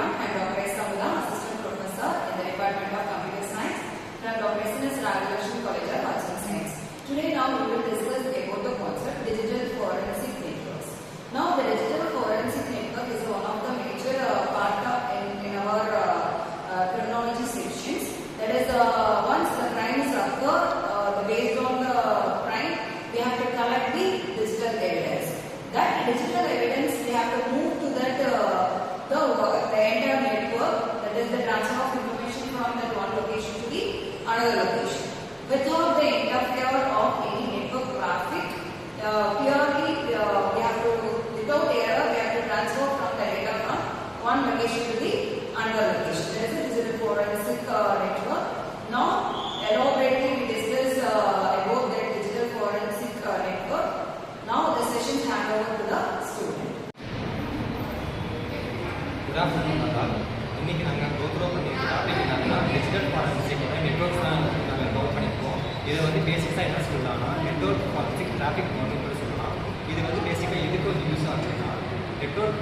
everyone. I am Dr. S. Amulam, Assistant Professor in the Department of Computer Science from Dr. S. Raghavan College of Arts and Science. Today now we will discuss about the concept digital forensic networks. Now the digital forensic network is one of the major part in our criminology sections. That is once the crime is occurred, based on the crime, we have to collect the digital evidence. That digital evidence we have to move to that the entire network, that is the transfer of information from that one location to the another location without the interfere of any network traffic. Purely we have to, without error, we have to transfer from the data from one location to the another location. That is the digital forensic network. Now elaborately we discuss about the digital forensic network. Now the sessions hand over to the student. Good afternoon, Madam. இன்னைக்கு நாங்கள் கோத்ரோ பண்ணியிருக்க topic என்னன்னா digital forensic networks தான் நாங்கள் cover பண்ணியிருக்கோம். இதை வந்து பேசிக்காக என்ன சொல்லலாம்னா நெட்வொர்க் ஃபாரன்சிக் டிராஃபிக் மாடல் கூட சொல்லலாம். இது வந்து பேசிக்காக எதுக்கு வந்து யூஸ் ஆகுதுன்னா நெட்வொர்க்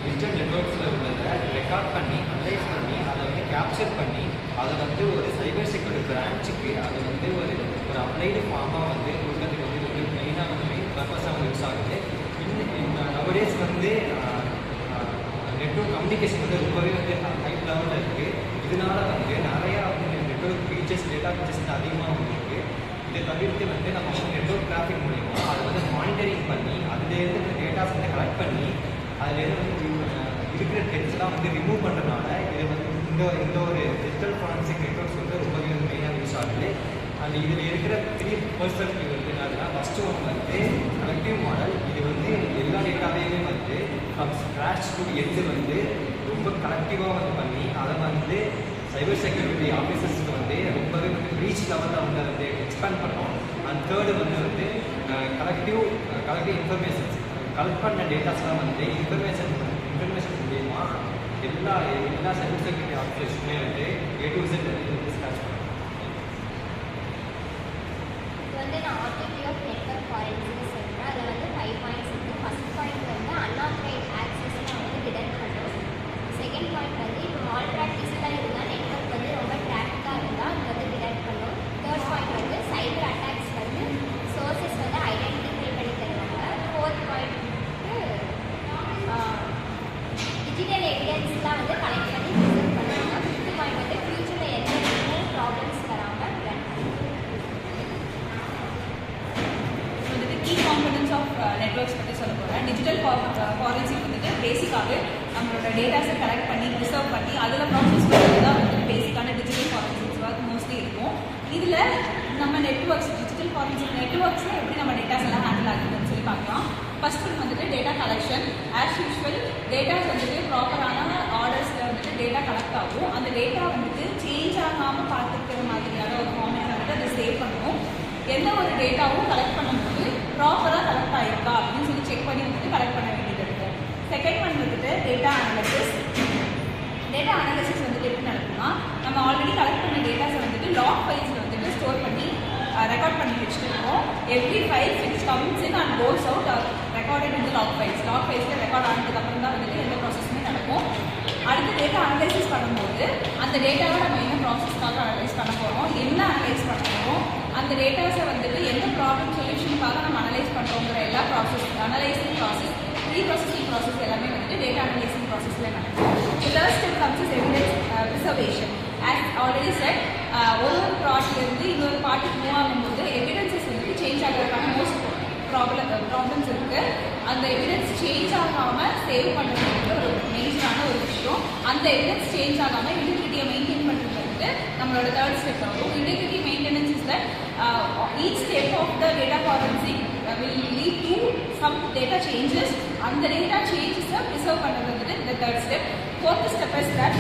டிஜிட்டல் நெட்வொர்க்ஸில் உள்ளதை ரெக்கார்ட் பண்ணி அனலைஸ் பண்ணி அதை வந்து கேப்சர் பண்ணி அதை வந்து ஒரு சைபர் செக்யூரிட்டி பிரான்ச்சுக்கு அதை வந்து ஒரு அப்ளைடு ஃபார்மாக வந்து கொடுக்கறதுக்கு வந்து இது வந்து மெயினாக வந்து மெயின் பர்பஸாக வந்து யூஸ் ஆகுது. நவடேஸ் வந்து நெட்வொர்க் கம்யூனிகேஷன் வந்து ரொம்பவே வந்து ஹை லெவலில் இருக்குது. இதனால வந்து நிறையா வந்து நெட்வொர்க் ஃபீச்சர்ஸ் டேட்டா ஃபீச்சர்ஸ் வந்து அதிகமாக வந்துருக்கு. இதை தவிர்த்து வந்து நம்ம வந்து நெட்வொர்க் டிராஃபிக் மூலிமா அதை வந்து மானிட்டரிங் பண்ணி அதுலேருந்து இந்த டேட்டாஸ் வந்து கலெக்ட் பண்ணி அதுலேருந்து வந்து இருக்கிற டெக்ஸ்ட்லாம் வந்து ரிமூவ் பண்ணுறதுனால இது வந்து இந்த ஒரு டிஜிட்டல் ஃபாரன்சிக் நெட்வொர்க்ஸ் வந்து ரொம்பவே வந்து மெயினாக யூஸ் ஆகுது. அண்ட் இதில் இருக்கிற 3 பெர்ஸ்பெக்டிவ் வந்து என்னதுன்னா ஃபஸ்ட்டு ஒன்று வந்து கலெக்டிவ் மாடல். இது வந்து எல்லா டேட்டாவையுமே வந்து ஃப்ரம் ஸ்க்ராட்ச் டு எட்ஜ் வந்து ரொம்ப கலெக்டிவாக வந்து பண்ணி அதை வந்து சைபர் செக்யூரிட்டி ஆஃபீஸர்ஸ்க்கு வந்து ரொம்பவே வந்து ரீச் லெவலில் வந்து அதை வந்து எக்ஸ்பேண்ட் பண்ணோம். அண்ட் தேர்டு வந்து கலெக்டிவ் இன்ஃபர்மேஷன்ஸ் கலெக்ட் பண்ண டேட்டாஸ்லாம் வந்து இன்ஃபர்மேஷன் மூலியமா எல்லா சைபர் செக்யூரிட்டி ஆஃபீஸர்ஸுமே வந்து A to Z வந்து ஸ்க்ராட்ச் பண்ணோம். நான் ஆர்டிகிள் ஆஃப் நெட்வொர்க் ஃபாரன்சிக் சொல்கிறேன். அதில் வந்து 5 பாயிண்ட்ஸ் இருக்குது. ஃபஸ்ட் பாயிண்ட் வந்து அன்ஆத்தரைஸ்ட் ஆக்சஸ்லாம் வந்து டிடெக்ட் பண்ணுறோம். செகண்ட் பாயிண்ட் வந்து இப்போ மால் ப்ராக்டிஸ்லாம் இருந்தால் நெட்வொர்க் வந்து ரொம்ப ட்ராஃபிக்காக இருந்தால் அது வந்து டிடெக்ட் பண்ணும். தேர்ட் பாயிண்ட் வந்து சைபர் அட்டாக்ஸ் வந்து சோர்சஸ் வந்து ஐடென்டிஃபை பண்ணி தருவாங்க. ஃபோர்த் பாயிண்ட் டிஜிட்டல் எவிடன்ஸ்லாம் வந்து கலெக்ட் பண்ணி ப்ரிசர்வ் பண்ணுவாங்க. ஃபிஃப்த் பாயிண்ட் வந்து ஃபியூச்சரில் எந்த ப்ராப்ளம்ஸ் வராமல் key components of networks பற்றி சொல்ல போகிறேன். டிஜிட்டல் ஃபாரன்சிக் வந்துட்டு பேசிக்காகவே நம்மளோட டேட்டாஸை கலெக்ட் பண்ணி ப்ரிசர்வ் பண்ணி அதில் ப்ராசஸ் பண்ணுறது தான் வந்து பேசிக்கான டிஜிட்டல் ஃபாரன்சிக்ஸ் ஒர்க் மோஸ்ட்லி இருக்கும். இதில் நம்ம நெட்வொர்க்ஸ் டிஜிட்டல் ஃபாரன்சிக் நெட்வொர்க்ஸில் எப்படி நம்ம டேட்டாஸ் எல்லாம் ஹேண்டில் ஆகுதுன்னு சொல்லி பார்க்கலாம். ஃபர்ஸ்ட் ஒன் வந்துட்டு data collection. As usual datas வந்துட்டு ப்ராப்பரான ஆர்டர்ஸில் வந்துட்டு டேட்டா கலெக்ட் ஆகும். அந்த டேட்டா வந்துட்டு சேஞ்ச் ஆகாமல் பார்த்துக்கிற மாதிரியான ஒரு ஃபார்மேட் வந்துட்டு அதை சேவ் பண்ணுவோம். எந்த ஒரு டேட்டாவும் கலெக்ட் பண்ணும்போது ப்ராப்பராக கலெக்ட் ஆகிருக்கா அப்படின்னு சொல்லி செக் பண்ணி வந்துட்டு கலெக்ட் பண்ண வேண்டியது இருக்குது. செகண்ட் ஒன் வந்துட்டு டேட்டா அனாலிசிஸ். டேட்டா அனாலிசிஸ் வந்துட்டு எப்படி நடக்கும்னா நம்ம ஆல்ரெடி கலெக்ட் பண்ண டேட்டாஸை வந்துட்டு லாக் ஃபைல்ஸில் வந்துட்டு ஸ்டோர் பண்ணி ரெக்கார்ட் பண்ணி வச்சுட்டு இருக்கோம். Every files which comes in and goes out recorded இந்த லாக் ஃபைல்ஸில் ரெக்கார்ட் ஆனதுக்கப்புறம் தான் வந்துட்டு எந்த ப்ராசஸுமே நடக்கும். அடுத்து டேட்டா அனலைசிஸ் பண்ணும்போது அந்த டேட்டாவை நம்ம என்ன ப்ராசஸ்க்காக அனலைஸ் பண்ண போகிறோம், என்ன அனலைஸ் பண்ண போகிறோம், அந்த டேட்டாஸை வந்துட்டு எந்த ப்ராப்ளம் சொல்யூஷனுக்காக நம்ம அனலைஸ் பண்ணுறோங்கிற எல்லா அனலைசிங் ப்ராசஸ் ப்ரீப்ராசஸிங் ப்ராசஸ் எல்லாமே வந்துட்டு டேட்டா அனலைசிங் ப்ராசஸில் நடக்கும். Third step comes is evidence preservation. As already set ஒரு பார்ட்லேருந்து இன்னொரு பார்ட்டுக்கு மூவ் ஆகும்போது எவிடன்சஸ் வந்துட்டு சேஞ்ச் ஆகிறதுக்கான மோஸ்ட் ப்ராப்ளம்ஸ் இருக்குது. அந்த எவிடன்ஸ் சேஞ்ச் ஆகாமல் சேவ் பண்ணுறது ஒரு மேஜரான ஒரு விஷயம். அந்த எவிடன்ஸ் சேஞ்ச் ஆகாமல் இன்டெகிரிட்டியை மெயின்டைன் பண்ணுறது வந்து நம்மளோட தேர்ட் ஸ்டெப் ஆகும். Integrity maintenance is that each step of the data forensic will lead to some data changes. அந்த டேட்டா சேஞ்சஸை ப்ரிசர்வ் பண்ணுறது வந்துட்டு இந்த third step. Fourth step is that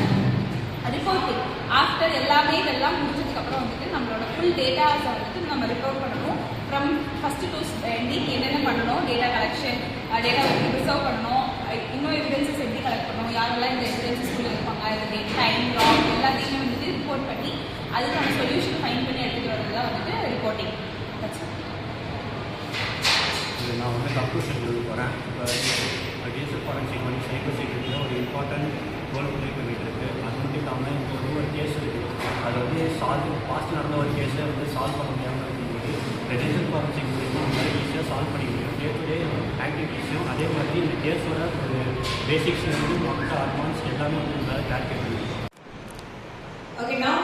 reporting. After எல்லாமே இதெல்லாம் முடிஞ்சதுக்கப்புறம் வந்துட்டு நம்மளோட ஃபுல் டேட்டாஸை வந்துட்டு நம்ம ரிப்போர்ட் பண்ணணும். ஃப்ரம் ஃபஸ்ட்டு டு எண்டிங் என்னென்ன பண்ணணும், டேட்டா கலெக்ஷன், டேட்டா எப்படி ப்ரிசர்வ் பண்ணணும், இன்னும் எவிடன்சஸ் எப்படி கலெக்ட் பண்ணணும், யாரெல்லாம் இந்த எவிடன்சஸ்குள்ளே இருப்பாங்க, இந்த டைம் லாக் எல்லாத்தையுமே வந்துட்டு ரிப்போர்ட் பண்ணி அதுக்கான சொல்யூஷன் ஃபைன் பண்ணி எடுத்துகிட்டு வரது தான் வந்துட்டு ரிப்போர்ட்டிங். நான் வந்து கன்க்ளூஷன் எழுத போகிறேன். இப்போ டிஜிட்டல் ஃபாரன்சிக் வந்து சைபர் செக்யூரிட்டியில் ஒரு இம்பார்ட்டன்ட் ரோல் ப்ளே இல்லாமல் இங்கே வந்து ஒரு கேஸ் இருக்குது, அது வந்து பாஸ்ட் நடந்த ஒரு கேஸை வந்து சால்வ் பண்ண முடியாமல் இருக்கும்போது இந்த டிஜிட்டல் ஃபாரன்சிக் மூலிமா நம்மளால் ஈஸியாக சால்வ் பண்ணி முடியும். டே டு டே ஆக்டிவிட்டீஸும் அதே மாதிரி இந்த கேஸோட ஒரு பேசிக்ஸ்லேருந்து மொத்த அட்வான்ஸ் எல்லாமே வந்து நம்மளால் கேல்குலேட் பண்ணி Okay, now